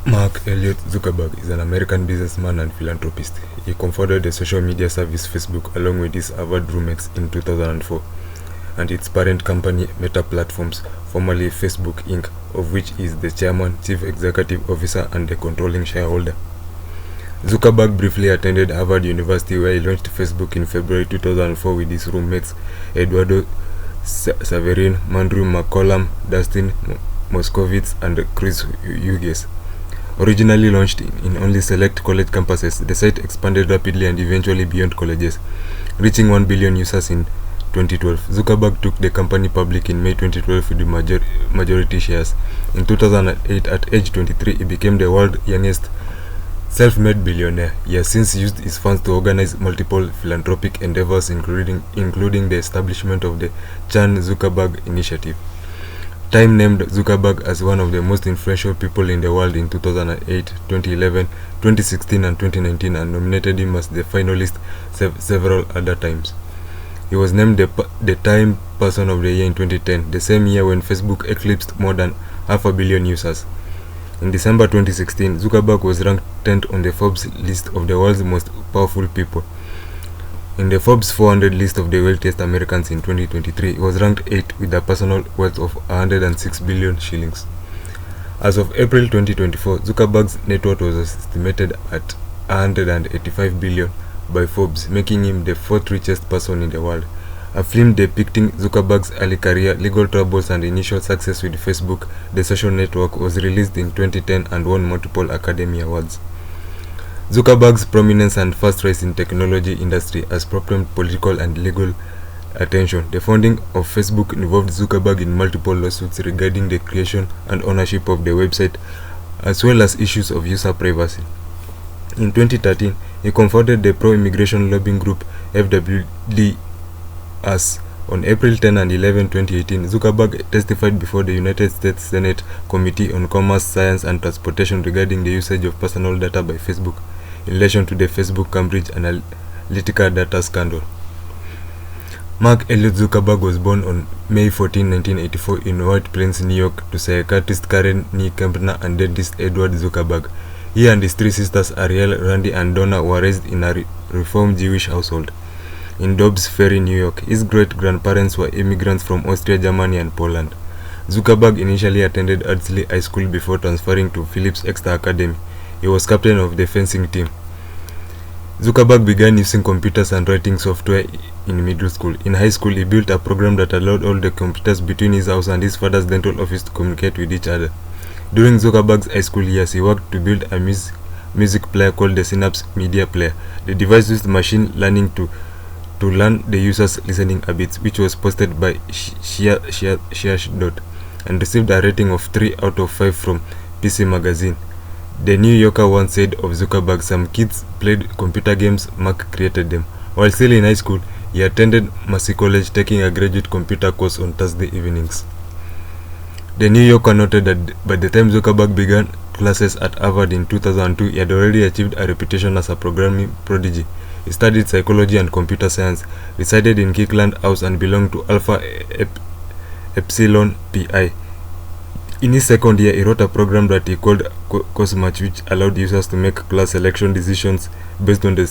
Mark Elliott Zuckerberg is an American businessman and philanthropist. He co-founded the social media service Facebook along with his Harvard roommates in 2004, and its parent company Meta Platforms, formerly Facebook Inc., of which he is the chairman, chief executive officer, and the controlling shareholder. Zuckerberg briefly attended Harvard University, where he launched Facebook in February 2004 with his roommates Eduardo Saverin, Andrew McCollum, Dustin Moskovitz, and Chris Hughes. Originally launched in only select college campuses, the site expanded rapidly and eventually beyond colleges, reaching 1 billion users in 2012. Zuckerberg took the company public in May 2012 with majority shares. In 2008, at age 23, he became the world's youngest self-made billionaire. He has since used his funds to organize multiple philanthropic endeavors, including the establishment of the Chan Zuckerberg Initiative. Time named Zuckerberg as one of the most influential people in the world in 2008, 2011, 2016, and 2019, and nominated him as the finalist several other times. He was named the Time Person of the Year in 2010, the same year when Facebook eclipsed more than 500 million users. In December 2016, Zuckerberg was ranked 10th on the Forbes list of the world's most powerful people. In the Forbes 400 list of the wealthiest Americans in 2023, he was ranked 8th with a personal wealth of 106 billion shillings. As of April 2024, Zuckerberg's net worth was estimated at 185 billion by Forbes, making him the fourth richest person in the world. A film depicting Zuckerberg's early career, legal troubles, and initial success with Facebook, the social network, was released in 2010 and won multiple Academy Awards. Zuckerberg's prominence and fast rise in technology industry has propelled political and legal attention. The founding of Facebook involved Zuckerberg in multiple lawsuits regarding the creation and ownership of the website, as well as issues of user privacy. In 2013, he co-founded the pro-immigration lobbying group FWD. On April 10 and 11, 2018, Zuckerberg testified before the United States Senate Committee on Commerce, Science, and Transportation regarding the usage of personal data by Facebook in relation to the Facebook Cambridge Analytica data scandal. Mark Elliott Zuckerberg was born on May 14, 1984 in White Plains, New York, to psychiatrist Karen Nee Kempner and dentist Edward Zuckerberg. He and his three sisters, Ariel, Randy, and Donna, were raised in a Reform Jewish household in Dobbs Ferry, New York. His great-grandparents were immigrants from Austria, Germany, and Poland. Zuckerberg initially attended Ardsley High School before transferring to Phillips Exeter Academy. He was captain of the fencing team. Zuckerberg began using computers and writing software in middle school. In high school, he built a program that allowed all the computers between his house and his father's dental office to communicate with each other. During Zuckerberg's high school years, he worked to build a music player called the Synapse Media Player. The device used machine learning to learn the user's listening habits, which was posted by Slashdot and received a rating of 3 out of 5 from PC Magazine. The New Yorker once said of Zuckerberg, "Some kids played computer games, Mark created them." While still in high school, he attended Mercy College, taking a graduate computer course on Thursday evenings. The New Yorker noted that by the time Zuckerberg began classes at Harvard in 2002, he had already achieved a reputation as a programming prodigy. He studied psychology and computer science, resided in Kirkland House, and belonged to Alpha Epsilon Pi. In his second year, he wrote a program that he called Course Match, which allowed users to make class selection decisions based on the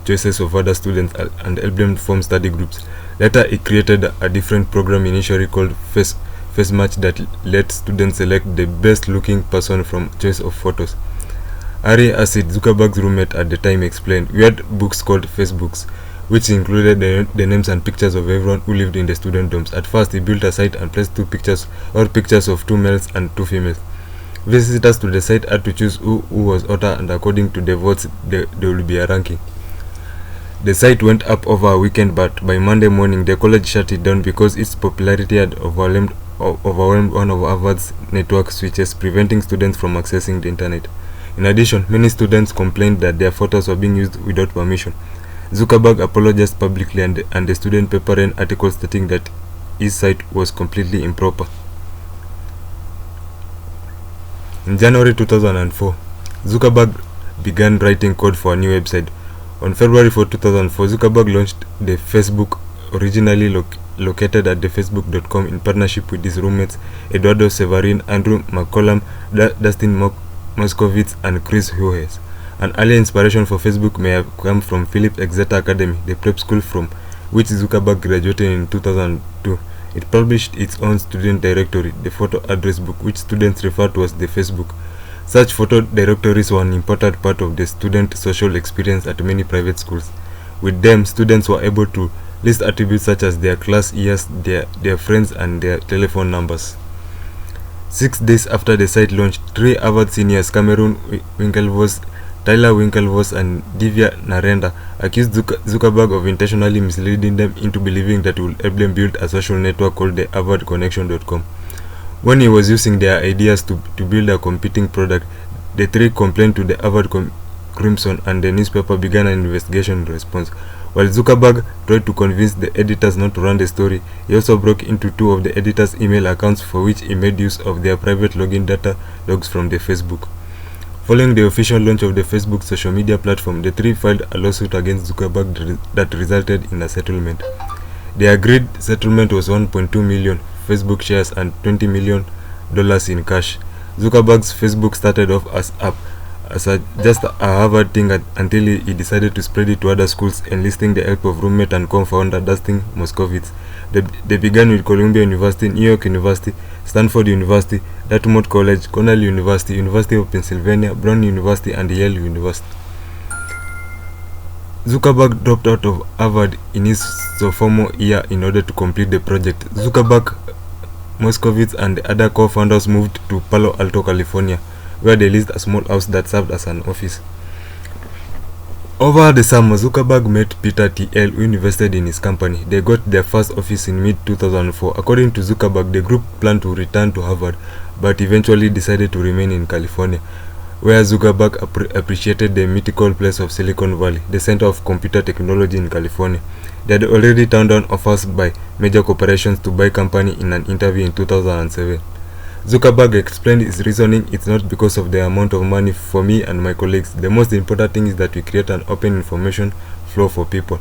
choices of other students and helped them form study groups. Later, he created a different program initially called Face Match that let students select the best-looking person from choice of photos. Ari Acid, Zuckerberg's roommate at the time, explained, "We had books called Facebooks, which included the names and pictures of everyone who lived in the student dorms. At first, he built a site and placed pictures of 2 males and 2 females. Visitors to the site had to choose who was author, and according to the votes, there would be a ranking. The site went up over a weekend, but by Monday morning, the college shut it down because its popularity had overwhelmed one of Harvard's network switches, preventing students from accessing the internet. In addition, many students complained that their photos were being used without permission. Zuckerberg apologized publicly, and the student paper ran articles stating that his site was completely improper. In January 2004, Zuckerberg began writing code for a new website. On February 4, 2004, Zuckerberg launched the Facebook, originally located at thefacebook.com, in partnership with his roommates Eduardo Severin, Andrew McCollum, Dustin Moskovitz, and Chris Huyes. An early inspiration for Facebook may have come from Philip Exeter Academy, the prep school from which Zuckerberg graduated in 2002. It published its own student directory, the photo address book, which students refer to as the Facebook. Such photo directories were an important part of the student social experience at many private schools. With them, students were able to list attributes such as their class years, their friends, and their telephone numbers. 6 days after the site launched, 3 Harvard seniors, Cameron Winklevoss, Tyler Winklevoss, and Divya Narendra, accused Zuckerberg of intentionally misleading them into believing that he would help them build a social network called the HarvardConnection.com. When he was using their ideas to build a competing product, the 3 complained to the Harvard Crimson, and the newspaper began an investigation in response. While Zuckerberg tried to convince the editors not to run the story, he also broke into 2 of the editors' email accounts, for which he made use of their private login data logs from the Facebook. Following the official launch of the Facebook social media platform, the 3 filed a lawsuit against Zuckerberg that resulted in a settlement. The agreed settlement was 1.2 million Facebook shares and $20 million in cash. Zuckerberg's Facebook started off as just a Harvard thing until he decided to spread it to other schools, enlisting the help of roommate and co-founder Dustin Moskovitz. They began with Columbia University, New York University, Stanford University, Dartmouth College, Cornell University, University of Pennsylvania, Brown University, and Yale University. Zuckerberg dropped out of Harvard in his sophomore year in order to complete the project. Zuckerberg, Moskovitz, and the other co-founders moved to Palo Alto, California, where they leased a small house that served as an office. Over the summer, Zuckerberg met Peter Thiel, who invested in his company. They got their first office in mid-2004. According to Zuckerberg, the group planned to return to Harvard, but eventually decided to remain in California, where Zuckerberg appreciated the mythical place of Silicon Valley, the center of computer technology in California. They had already turned down offers by major corporations to buy company in an interview in 2007. Zuckerberg explained his reasoning: "It's not because of the amount of money for me and my colleagues. The most important thing is that we create an open information flow for people.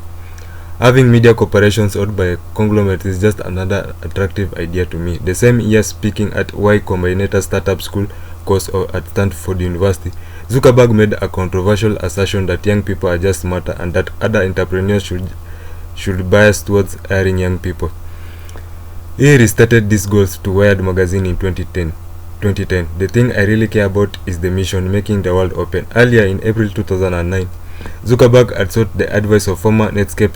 Having media corporations owned by a conglomerate is just another attractive idea to me." The same year, speaking at Y Combinator Startup School course at Stanford University, Zuckerberg made a controversial assertion that young people are just smarter and that other entrepreneurs should bias towards hiring young people. He restated these goals to Wired magazine in 2010. "The thing I really care about is the mission, making the world open." Earlier in April 2009, Zuckerberg had sought the advice of former Netscape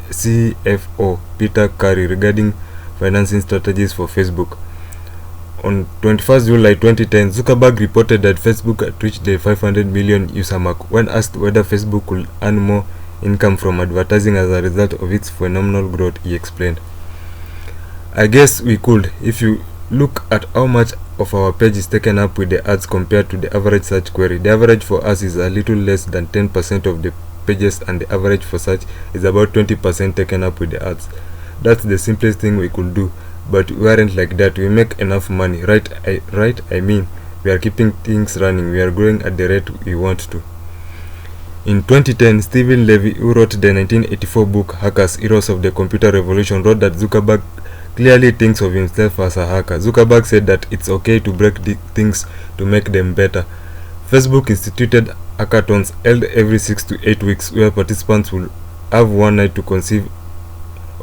CFO Peter Curry regarding financing strategies for Facebook. On 21st July 2010, Zuckerberg reported that Facebook had reached the 500 million user mark. When asked whether Facebook could earn more income from advertising as a result of its phenomenal growth, he explained, "I guess we could. If you look at how much of our page is taken up with the ads compared to the average search query, the average for us is a little less than 10% of the pages, and the average for search is about 20% taken up with the ads. That's the simplest thing we could do, but we aren't like that. We make enough money, right? I mean, we are keeping things running. We are growing at the rate we want to." In 2010, Stephen Levy, who wrote the 1984 book Hackers, Heroes of the Computer Revolution, wrote that Zuckerberg clearly thinks of himself as a hacker. Zuckerberg said that it's okay to break things to make them better. Facebook instituted hackathons held every 6 to 8 weeks, where participants will have one night to conceive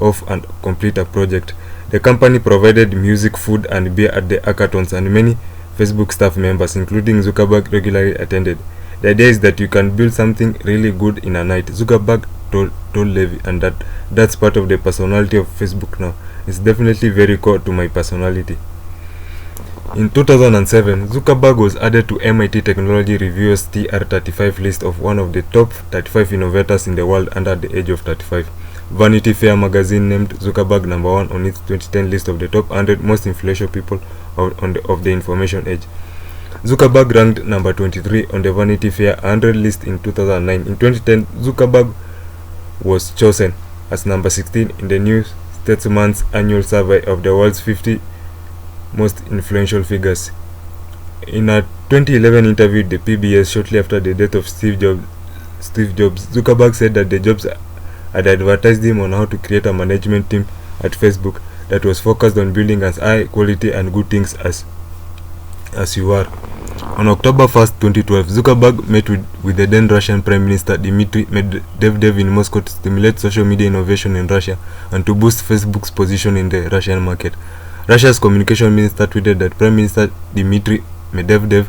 of and complete a project. The company provided music, food, and beer at the hackathons, and many Facebook staff members, including Zuckerberg, regularly attended. "The idea is that you can build something really good in a night," Zuckerberg told Levy, "and that's part of the personality of Facebook now. It's definitely very core to my personality." In 2007, Zuckerberg was added to MIT Technology Review's TR35 list of one of the top 35 innovators in the world under the age of 35. Vanity Fair magazine named Zuckerberg number 1 on its 2010 list of the top 100 most influential people of the information age. Zuckerberg ranked number 23 on the Vanity Fair 100 list in 2009. In 2010, Zuckerberg was chosen as number 16 in the New Statesman's annual survey of the world's 50 most influential figures. In a 2011 interview with the PBS shortly after the death of Steve Jobs, Zuckerberg said that the Jobs had advertised him on how to create a management team at Facebook that was focused on building as high quality and good things as as you are. On October 1st, 2012, Zuckerberg met with the then Russian Prime Minister Dmitry Medvedev in Moscow to stimulate social media innovation in Russia and to boost Facebook's position in the Russian market. Russia's communication minister tweeted that Prime Minister Dmitry Medvedev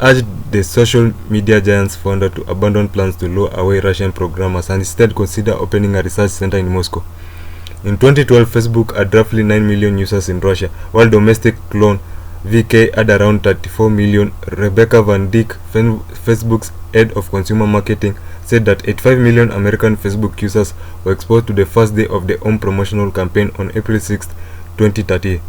urged the social media giant's founder to abandon plans to lure away Russian programmers and instead consider opening a research center in Moscow. In 2012, Facebook had roughly 9 million users in Russia, while domestic clone VK had around 34 million. Rebecca Van Dyck, Facebook's head of consumer marketing, said that 85 million American Facebook users were exposed to the first day of the Home promotional campaign on April 6, 2013.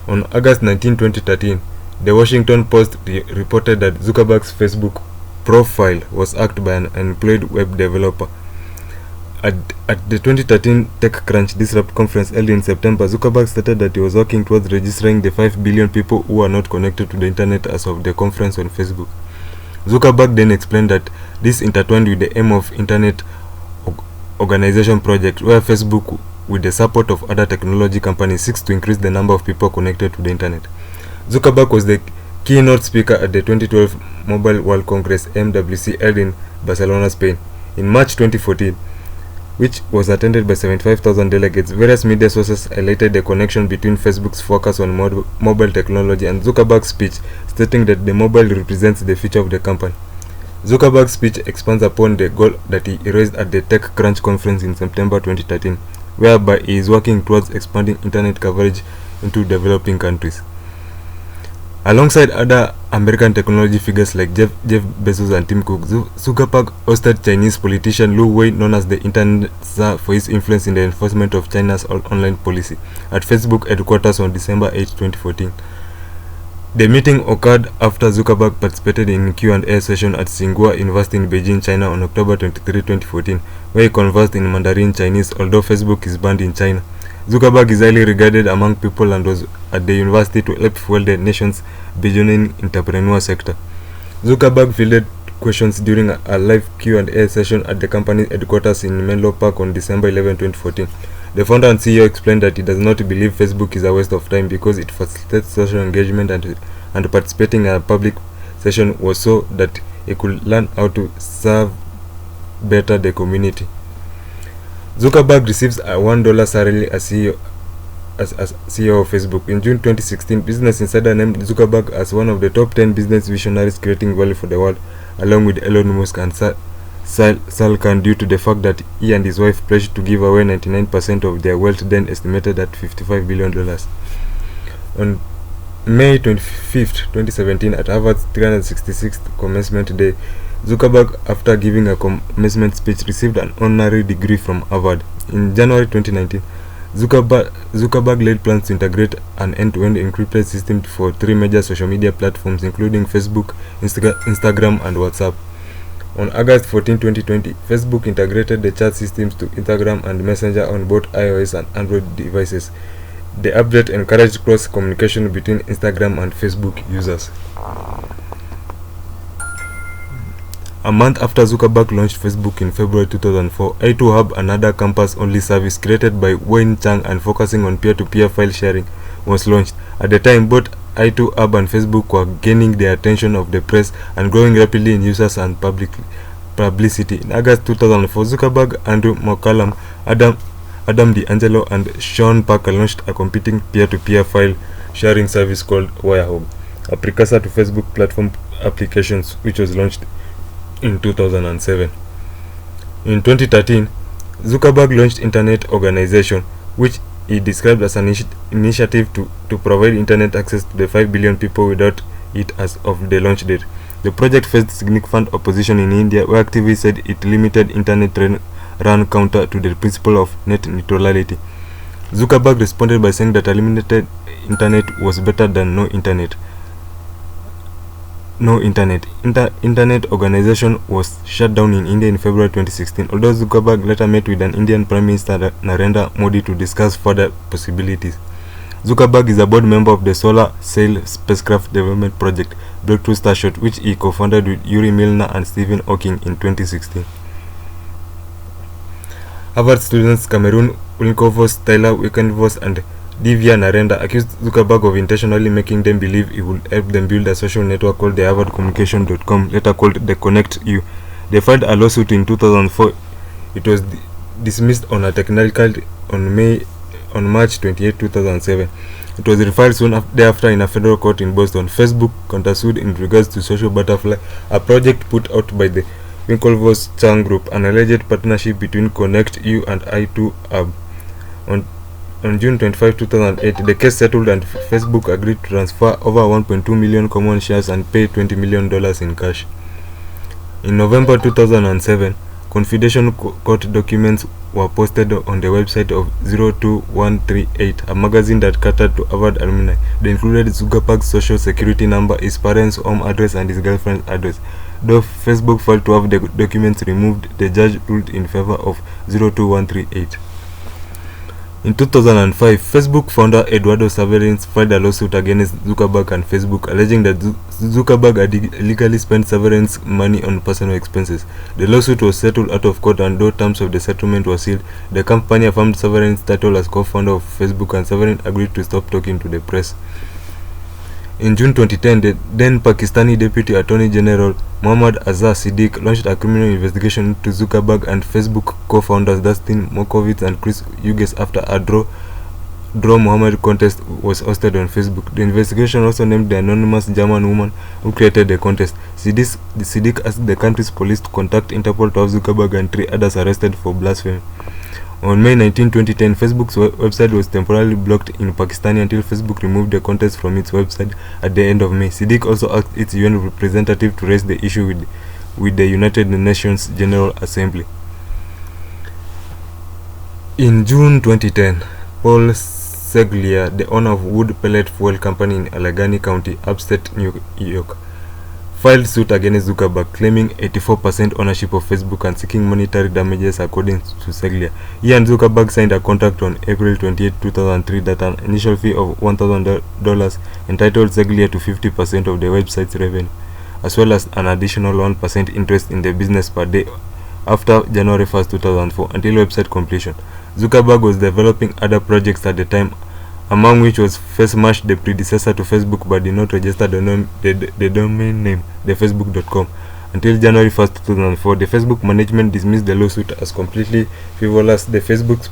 On August 19, 2013, the Washington Post reported that Zuckerberg's Facebook profile was hacked by an unemployed web developer. At the 2013 TechCrunch Disrupt conference held in September, Zuckerberg stated that he was working towards registering the 5 billion people who are not connected to the internet as of the conference on Facebook. Zuckerberg then explained that this intertwined with the aim of Internet Organization Project, where Facebook, with the support of other technology companies, seeks to increase the number of people connected to the internet. Zuckerberg was the keynote speaker at the 2012 Mobile World Congress (MWC) held in Barcelona, Spain. In March 2014, which was attended by 75,000 delegates, various media sources highlighted the connection between Facebook's focus on mobile technology and Zuckerberg's speech, stating that the mobile represents the future of the company. Zuckerberg's speech expands upon the goal that he raised at the TechCrunch conference in September 2013, whereby he is working towards expanding internet coverage into developing countries. Alongside other American technology figures like Jeff Bezos and Tim Cook, Zuckerberg hosted Chinese politician Lu Wei, known as the Internet Tsar, for his influence in the enforcement of China's online policy, at Facebook headquarters on December 8, 2014. The meeting occurred after Zuckerberg participated in a Q&A session at Tsinghua University in Beijing, China on October 23, 2014, where he conversed in Mandarin Chinese, although Facebook is banned in China. Zuckerberg is highly regarded among people and was at the university to help fuel the nation's burgeoning entrepreneur sector. Zuckerberg fielded questions during a live Q&A session at the company's headquarters in Menlo Park on December 11, 2014. The founder and CEO explained that he does not believe Facebook is a waste of time because it facilitates social engagement and participating in a public session was so that he could learn how to serve better the community. Zuckerberg receives a $1 salary as CEO of Facebook. In June 2016, Business Insider named Zuckerberg as one of the top 10 business visionaries creating value for the world, along with Elon Musk and Sal Khan, due to the fact that he and his wife pledged to give away 99% of their wealth, then estimated at $55 billion. On May 25, 2017, at Harvard's 366th commencement day, Zuckerberg, after giving a commencement speech, received an honorary degree from Harvard. In January 2019, Zuckerberg laid plans to integrate an end-to-end encrypted system for 3 major social media platforms, including Facebook, Instagram, and WhatsApp. On August 14, 2020, Facebook integrated the chat systems to Instagram and Messenger on both iOS and Android devices. The update encouraged cross-communication between Instagram and Facebook users. A month after Zuckerberg launched Facebook in February 2004, i2 Hub, another campus-only service created by Wayne Chang and focusing on peer-to-peer file sharing, was launched. At the time, both i2 Hub and Facebook were gaining the attention of the press and growing rapidly in users and publicity. In August 2004, Zuckerberg, Andrew McCallum, Adam D'Angelo, and Sean Parker launched a competing peer-to-peer file sharing service called Wirehog, a precursor to Facebook platform applications, which was launched in 2007. In 2013, Zuckerberg launched Internet Organization, which he described as an initiative to provide internet access to the 5 billion people without it as of the launch date. The project faced significant opposition in India, where activists said it limited internet run counter to the principle of net neutrality. Zuckerberg responded by saying that a limited internet was better than no internet. Internet Organization was shut down in India in February 2016, although Zuckerberg later met with an Indian Prime Minister Narendra Modi to discuss further possibilities. Zuckerberg is a board member of the Solar Sail spacecraft development project, Breakthrough Starshot, which he co-founded with Yuri Milner and Stephen Hawking in 2016. Harvard students Cameron Winklevoss, Tyler Winklevoss, and Divya Narendra, accused Zuckerberg of intentionally making them believe he would help them build a social network called the HarvardCommunication.com, later called the Connect U. They filed a lawsuit in 2004. It was dismissed on a technical on March 28, 2007. It was refiled soon thereafter in a federal court in Boston. Facebook countersued in regards to Social Butterfly, a project put out by the Winklevoss Chang Group, an alleged partnership between Connect U and I2AB. On June 25, 2008, the case settled and Facebook agreed to transfer over 1.2 million common shares and pay $20 million in cash. In November 2007, confidential court documents were posted on the website of 02138, a magazine that catered to Harvard alumni. They included Zuckerberg's social security number, his parents' home address, and his girlfriend's address. Though Facebook failed to have the documents removed, the judge ruled in favor of 02138. In 2005, Facebook founder Eduardo Severance filed a lawsuit against Zuckerberg and Facebook, alleging that Zuckerberg had illegally spent Severance's money on personal expenses. The lawsuit was settled out of court, and though terms of the settlement were sealed, the company affirmed Severance's title as co-founder of Facebook, and Severance agreed to stop talking to the press. In June 2010, the then Pakistani Deputy Attorney General Mohammad Azhar Siddique launched a criminal investigation into Zuckerberg and Facebook co-founders Dustin Moskovitz and Chris Hughes after a Draw Muhammad contest was hosted on Facebook. The investigation also named the anonymous German woman who created the contest. Siddique asked the country's police to contact Interpol to have Zuckerberg and 3 others arrested for blasphemy. On May 19, 2010, Facebook's website was temporarily blocked in Pakistan until Facebook removed the contest from its website at the end of May. Siddique also asked its UN representative to raise the issue with the United Nations General Assembly. In June 2010, Paul Seglia, the owner of Wood Pellet Fuel Company in Allegheny County, upstate New York, filed suit against Zuckerberg, claiming 84% ownership of Facebook and seeking monetary damages according to Seglia. He and Zuckerberg signed a contract on April 28, 2003 that an initial fee of $1,000 entitled Seglia to 50% of the website's revenue, as well as an additional 1% interest in the business per day after January 1, 2004, until website completion. Zuckerberg was developing other projects at the time, among which was FaceMash, the predecessor to Facebook, but did not register the domain name, thefacebook.com. Until January 1, 2004, the Facebook management dismissed the lawsuit as completely frivolous. The Facebook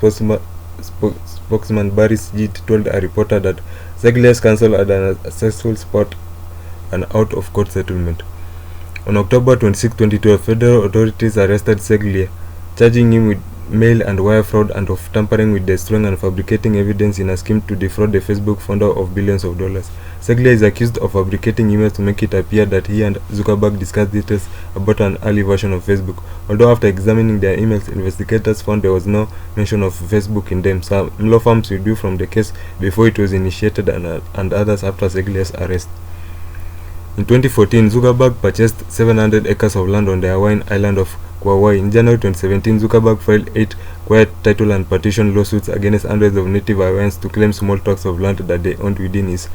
spokesman Barry Jeet told a reporter that Seglia's counsel had an successful spot an out-of-court settlement. On October 26, 2012, federal authorities arrested Seglia, charging him with mail and wire fraud and of tampering with, destroying and fabricating evidence in a scheme to defraud the Facebook founder of billions of dollars. Seglia is accused of fabricating emails to make it appear that he and Zuckerberg discussed details about an early version of Facebook. Although after examining their emails, investigators found there was no mention of Facebook in them. Some law firms withdrew from the case before it was initiated and others after Seglia's arrest. In 2014, Zuckerberg purchased 700 acres of land on the Hawaiian island of Kauai. In January 2017, Zuckerberg filed 8 quiet title and partition lawsuits against hundreds of native Hawaiians to claim small tracts of land that they owned within his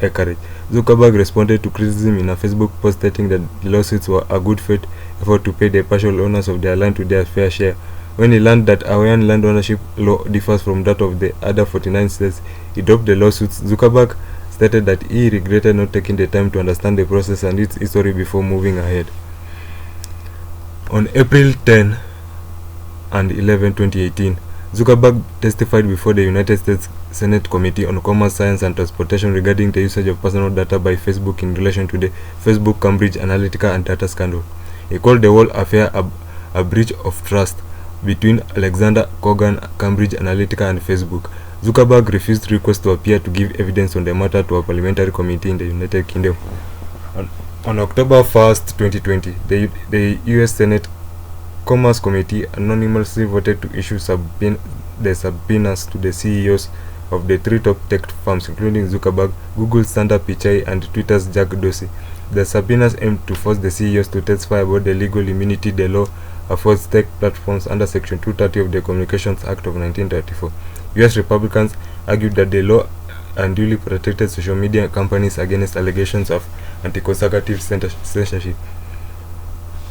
acreage. Zuckerberg responded to criticism in a Facebook post stating that the lawsuits were a good faith effort to pay the partial owners of their land to their fair share. When he learned that Hawaiian land ownership law differs from that of the other 49 states, he dropped the lawsuits. Zuckerberg stated that he regretted not taking the time to understand the process and its history before moving ahead. On April 10 and 11, 2018, Zuckerberg testified before the United States Senate Committee on Commerce, Science and Transportation regarding the usage of personal data by Facebook in relation to the Facebook Cambridge Analytica and data scandal. He called the whole affair a breach of trust between Alexander Kogan, Cambridge Analytica and Facebook. Zuckerberg refused requests to appear to give evidence on the matter to a parliamentary committee in the United Kingdom. On October 1, 2020, the U.S. Senate Commerce Committee anonymously voted to issue the subpoenas to the CEOs of the 3 top tech firms, including Zuckerberg, Google's Sundar Pichai, and Twitter's Jack Dorsey. The subpoenas aimed to force the CEOs to testify about the legal immunity the law affords tech platforms under Section 230 of the Communications Act of 1934. U.S. Republicans argued that the law unduly protected social media companies against allegations of anti-conservative censorship.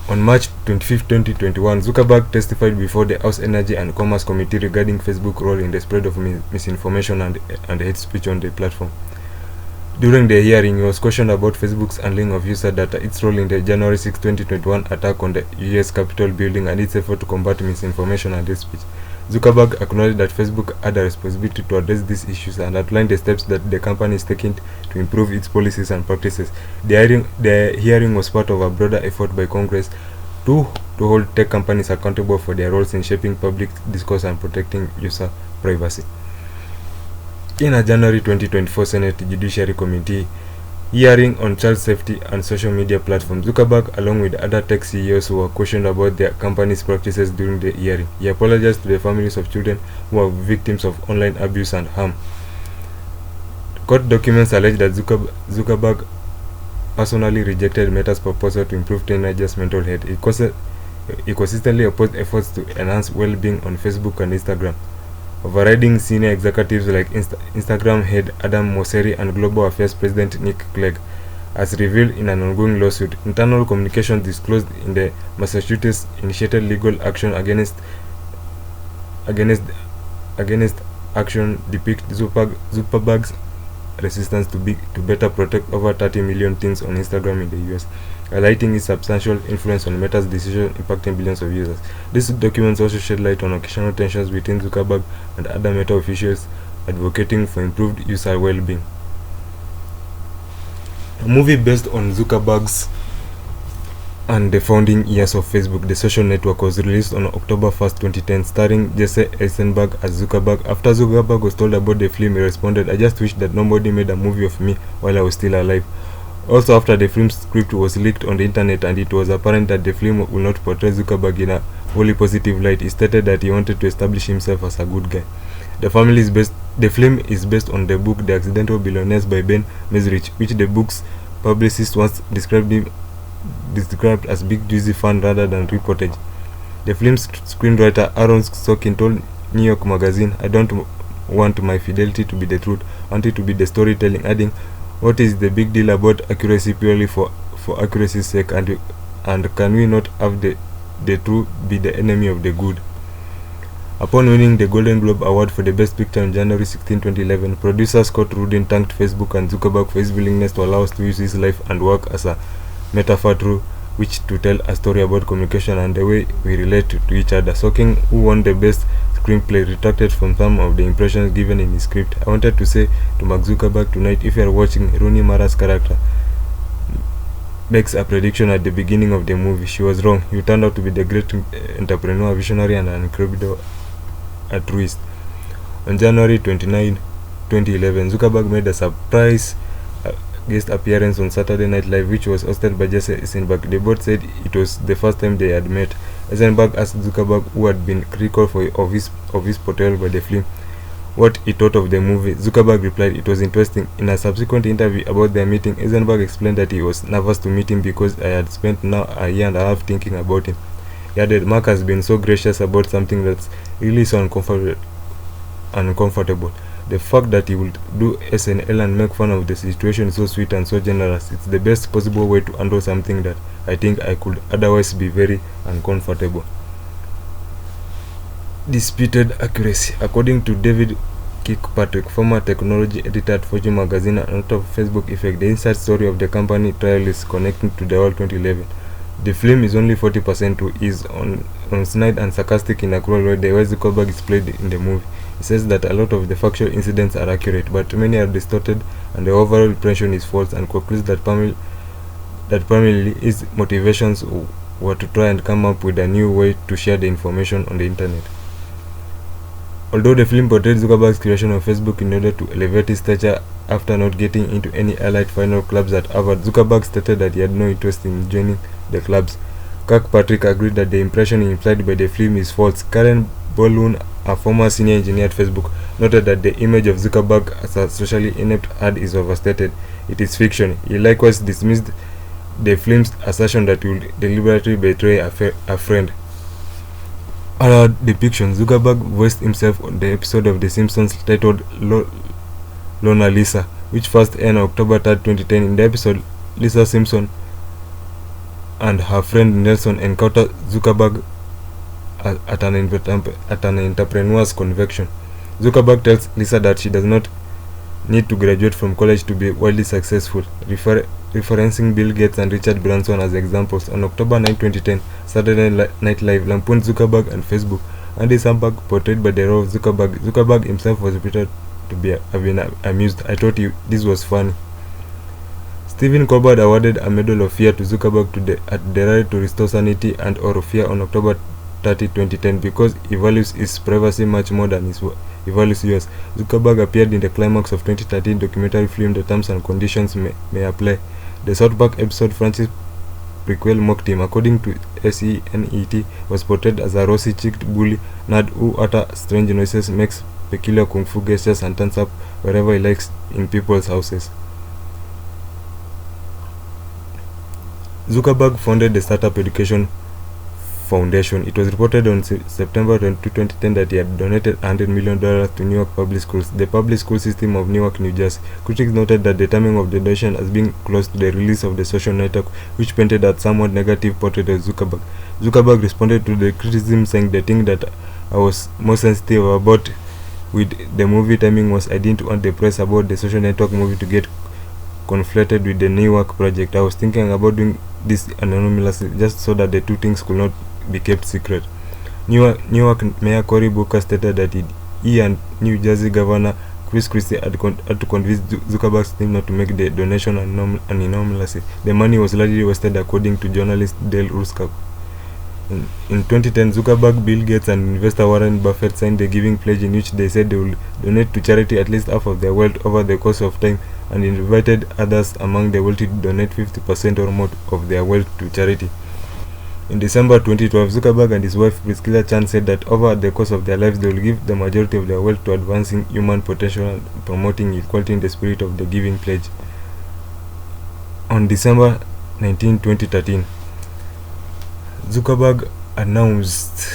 On March 25, 2021, Zuckerberg testified before the House Energy and Commerce Committee regarding Facebook's role in the spread of misinformation and hate speech on the platform. During the hearing, he was questioned about Facebook's handling of user data, its role in the January 6, 2021 attack on the US Capitol building, and its effort to combat misinformation and hate speech. Zuckerberg acknowledged that Facebook had a responsibility to address these issues and outlined the steps that the company is taking to improve its policies and practices. The hearing was part of a broader effort by Congress to hold tech companies accountable for their roles in shaping public discourse and protecting user privacy. In a January 2024 Senate Judiciary Committee hearing on child safety and social media platforms, Zuckerberg, along with other tech CEOs who were questioned about their company's practices during the hearing, he apologized to the families of children who are victims of online abuse and harm. Court documents allege that Zuckerberg personally rejected Meta's proposal to improve teenagers' mental health. He consistently opposed efforts to enhance well-being on Facebook and Instagram. Overriding senior executives like Instagram head Adam Mosseri and Global Affairs President Nick Clegg, as revealed in an ongoing lawsuit. Internal communications disclosed in the Massachusetts initiated legal action against action depict Zuckerberg's resistance to better protect over 30 million teens on Instagram in the US, highlighting its substantial influence on Meta's decision impacting billions of users. These documents also shed light on occasional tensions between Zuckerberg and other Meta officials advocating for improved user well-being. A movie based on Zuckerberg's and the founding years of Facebook, the social network, was released on October 1st, 2010, starring Jesse Eisenberg as Zuckerberg. After Zuckerberg was told about the film, he responded, "I just wish that nobody made a movie of me while I was still alive." Also, after the film's script was leaked on the internet and it was apparent that the film will not portray Zuckerberg in a wholly positive light, he stated that he wanted to establish himself as a good guy. The film is based on the book The Accidental Billionaires by Ben Mesrich, which the book's publicist once described as big juicy fun rather than reportage. The film's screenwriter Aaron Sorkin told New York Magazine, "I don't want my fidelity to be the truth, I want it to be the storytelling," adding, "What is the big deal about accuracy purely for accuracy's sake, and can we not have the true be the enemy of the good?" Upon winning the Golden Globe Award for the Best Picture on January 16, 2011, producer Scott Rudin thanked Facebook and Zuckerberg for his willingness to allow us to use his life and work as a metaphor through which to tell a story about communication and the way we relate to each other. Sorkin, who won the Best Screenplay, retracted from some of the impressions given in his script. "I wanted to say to Mark Zuckerberg tonight, if you are watching, Rooney Mara's character makes a prediction at the beginning of the movie. She was wrong. You turned out to be the great entrepreneur, visionary, and an incredible altruist." On January 29, 2011, Zuckerberg made a surprise guest appearance on Saturday Night Live, which was hosted by Jesse Eisenberg. They both said it was the first time they had met. Eisenberg asked Zuckerberg, who had been critical of his portrayal by the film, what he thought of the movie. Zuckerberg replied, "It was interesting." In a subsequent interview about their meeting, Eisenberg explained that he was nervous to meet him because I had spent now a year and a half thinking about him. He added, "Mark has been so gracious about something that's really so uncomfortable. The fact that he would do SNL and make fun of the situation is so sweet and so generous. It's the best possible way to handle something that I think I could otherwise be very uncomfortable." Disputed accuracy. According to David Kirkpatrick, former technology editor at Fortune magazine and author of Facebook Effect, the inside story of the company trial is connecting to the whole 2011. The film is only 40% to is on snide and sarcastic in a cruel way the way Zuckerberg is played in the movie. He says that a lot of the factual incidents are accurate, but many are distorted and the overall impression is false, and concludes that primarily his motivations were to try and come up with a new way to share the information on the internet. Although the film portrayed Zuckerberg's creation of Facebook in order to elevate his stature after not getting into any elite final clubs at Harvard, Zuckerberg stated that he had no interest in joining the clubs. Kirkpatrick agreed that the impression implied by the film is false. Karen Baldwin, a former senior engineer at Facebook, noted that the image of Zuckerberg as a socially inept ad is overstated. It is fiction. He likewise dismissed the film's assertion that he would deliberately betray a friend. Other depictions. Zuckerberg voiced himself on the episode of The Simpsons titled Lona Lisa, which first aired on October 3, 2010. In the episode, Lisa Simpson and her friend Nelson encounter Zuckerberg at an entrepreneur's convention. Zuckerberg tells Lisa that she does not need to graduate from college to be wildly successful, referencing Bill Gates and Richard Branson as examples. On October 9, 2010, Saturday Night Live lampooned Zuckerberg and Facebook. Andy Samberg portrayed by the role of Zuckerberg. Zuckerberg himself was reported to have been amused. "I thought this was funny." Stephen Colbert awarded a Medal of Fear to Zuckerberg at the rally to restore sanity and or fear on October 30, 2010 because he values his privacy much more than he values yours. Zuckerberg appeared in the climax of 2013 documentary film The Terms and Conditions May Apply. The South Park episode Francis prequel mocked him. According to SENET, was portrayed as a rosy-cheeked bully nerd who utter strange noises, makes peculiar kung fu gestures, and turns up wherever he likes in people's houses. Zuckerberg founded the Startup Education Foundation. It was reported on September 22, 2010 that he had donated $100 million to Newark public schools, the public school system of Newark, New Jersey. Critics noted that the timing of the donation as being close to the release of the social network, which painted a somewhat negative portrait of Zuckerberg. Zuckerberg responded to the criticism saying, "The thing that I was most sensitive about with the movie timing was I didn't want the press about the social network movie to get conflated with the Newark project. I was thinking about doing this anonymously just so that the two things could not be kept secret." Newark Mayor Cory Booker stated that he and New Jersey Governor Chris Christie had to convince Zuckerberg's team not to make the donation anonymously. The money was largely wasted, according to journalist Dale Ruskak. In 2010, Zuckerberg, Bill Gates, and investor Warren Buffett signed a giving pledge in which they said they will donate to charity at least half of their wealth over the course of time, and invited others among the wealthy to donate 50% or more of their wealth to charity. In December 2012, Zuckerberg and his wife Priscilla Chan said that over the course of their lives they will give the majority of their wealth to advancing human potential and promoting equality in the spirit of the giving pledge. On December 19, 2013, Zuckerberg announced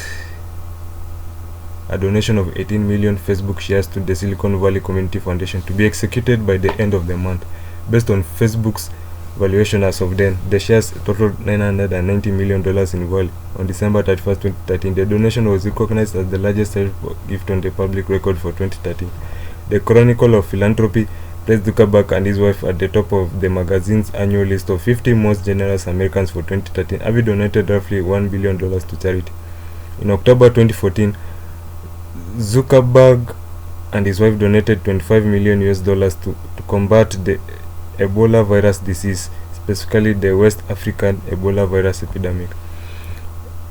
a donation of 18 million Facebook shares to the Silicon Valley Community Foundation to be executed by the end of the month. Based on Facebook's valuation as of then, the shares totaled $990 million in value. On December 31, 2013, the donation was recognized as the largest gift on the public record for 2013. The Chronicle of Philanthropy placed Zuckerberg and his wife at the top of the magazine's annual list of 50 most generous Americans for 2013, having donated roughly $1 billion to charity. In October 2014, Zuckerberg and his wife donated $25 million to combat the Ebola virus disease, specifically the West African Ebola virus epidemic.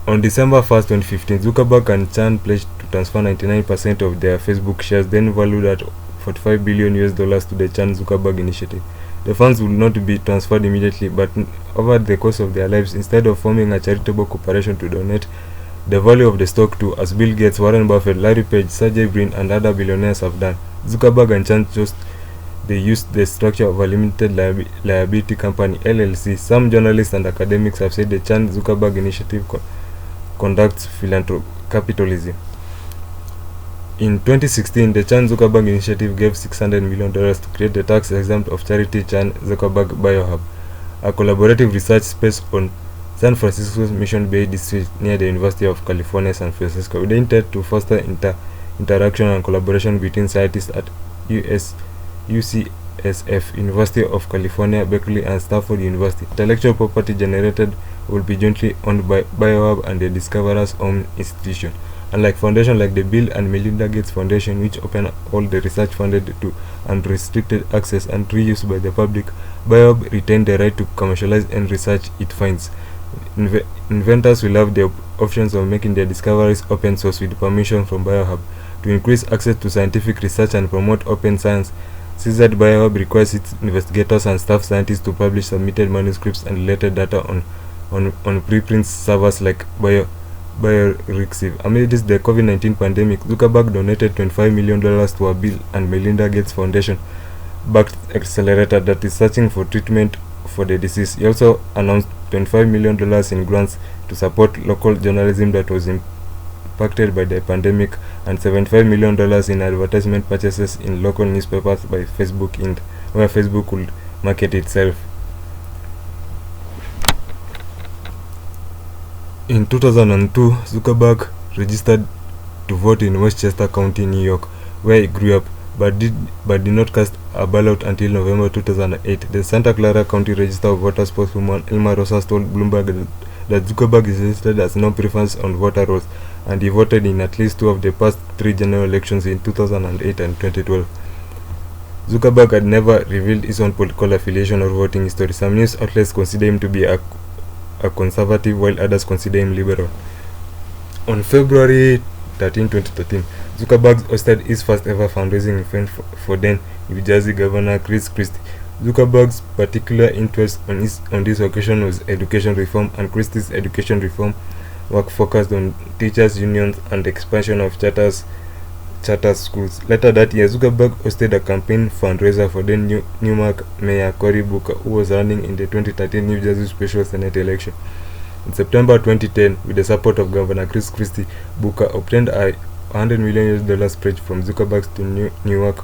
On December 1, 2015, Zuckerberg and Chan pledged to transfer 99% of their Facebook shares, then valued at $45 billion to the Chan-Zuckerberg initiative. The funds would not be transferred immediately, but over the course of their lives, instead of forming a charitable corporation to donate the value of the stock to, as Bill Gates, Warren Buffett, Larry Page, Sergey Brin, and other billionaires have done. Zuckerberg and Chan they used the structure of a limited liability company, LLC. Some journalists and academics have said the Chan-Zuckerberg initiative conducts capitalism. In 2016, the Chan-Zuckerberg initiative gave $600 million to create the tax-exempt of charity Chan-Zuckerberg BioHub, a collaborative research space on San Francisco's Mission Bay district near the University of California, San Francisco, with the intent to foster interaction and collaboration between scientists at UCSF, University of California, Berkeley, and Stanford University. Intellectual property generated will be jointly owned by BioHub and the discoverer's own institution. Unlike foundations like the Bill and Melinda Gates Foundation, which open all the research funded to unrestricted access and reuse by the public, BioHub retained the right to commercialize any research it finds. Inventors will have the options of making their discoveries open source with permission from BioHub. To increase access to scientific research and promote open science, CZ BioHub requires its investigators and staff scientists to publish submitted manuscripts and related data on preprint servers like BioRxiv. Amidst the COVID-19 pandemic, Zuckerberg donated $25 million to a Bill and Melinda Gates Foundation-backed accelerator that is searching for treatment for the disease. He also announced $25 million in grants to support local journalism that was impacted by the pandemic, and $75 million in advertisement purchases in local newspapers by Facebook Inc., where Facebook would market itself. In 2002, Zuckerberg registered to vote in Westchester County, New York, where he grew up, but did not cast a ballot until November 2008. The Santa Clara County Register of Voters spokeswoman Elma Rosas told Bloomberg that Zuckerberg is listed as no preference on voter rolls, and he voted in at least two of the past three general elections in 2008 and 2012. Zuckerberg had never revealed his own political affiliation or voting history. Some news outlets consider him to be a conservative, while others consider him liberal. On February 13, 2013, Zuckerberg hosted his first ever fundraising event for then New Jersey Governor Chris Christie. Zuckerberg's particular interest on this occasion was education reform, and Christie's education reform work focused on teachers' unions and expansion of charter schools. Later that year, Zuckerberg hosted a campaign fundraiser for then Newark Mayor Cory Booker, who was running in the 2013 New Jersey Special Senate election. In September 2010, with the support of Governor Chris Christie, Booker obtained a $100 million pledge from Zuckerberg to Newark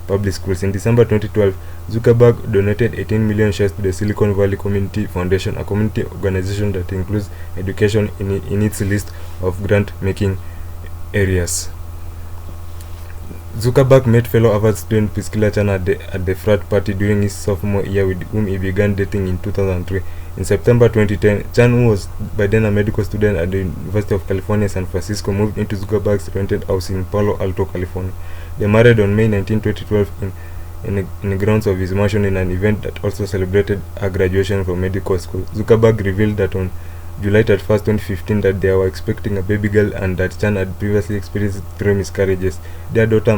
public schools. In December 2012, Zuckerberg donated 18 million shares to the Silicon Valley Community Foundation, a community organization that includes education in its list of grant-making areas. Zuckerberg met fellow Harvard student Priscilla Chan at the frat party during his sophomore year, with whom he began dating in 2003. In September 2010, Chan, who was by then a medical student at the University of California, San Francisco, moved into Zuckerberg's rented house in Palo Alto, California. They married on May 19, 2012 in the grounds of his mansion in an event that also celebrated her graduation from medical school. Zuckerberg revealed that on July 31, 2015, that they were expecting a baby girl and that Chan had previously experienced 3 miscarriages. Their daughter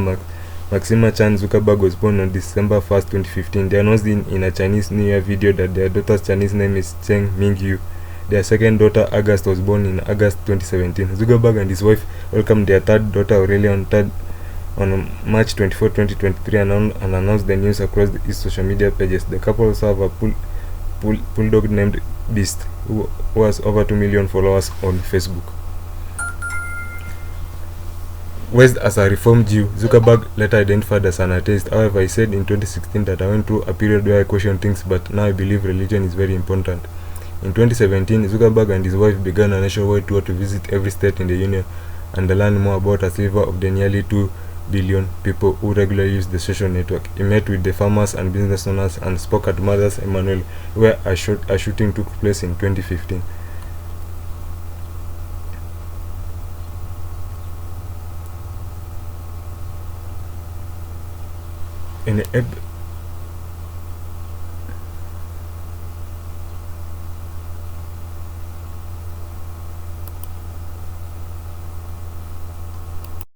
Maxima Chan Zuckerberg was born on December 1, 2015. They announced in a Chinese New Year video that their daughter's Chinese name is Cheng Ming Yu. Their second daughter, August, was born in August 2017. Zuckerberg and his wife welcomed their third daughter, Aurelia, on March 24, 2023, and announced the news across his social media pages. The couple also have a bulldog named Beast, who has over 2 million followers on Facebook. West as a reformed Jew, Zuckerberg later identified as an atheist. However, he said in 2016 that I went through a period where I questioned things, but now I believe religion is very important. In 2017, Zuckerberg and his wife began a nationwide tour to visit every state in the union and learn more about a sliver of the nearly 2 billion people who regularly use the social network. He met with the farmers and business owners and spoke at Mother's Emmanuel, where a shooting took place in 2015.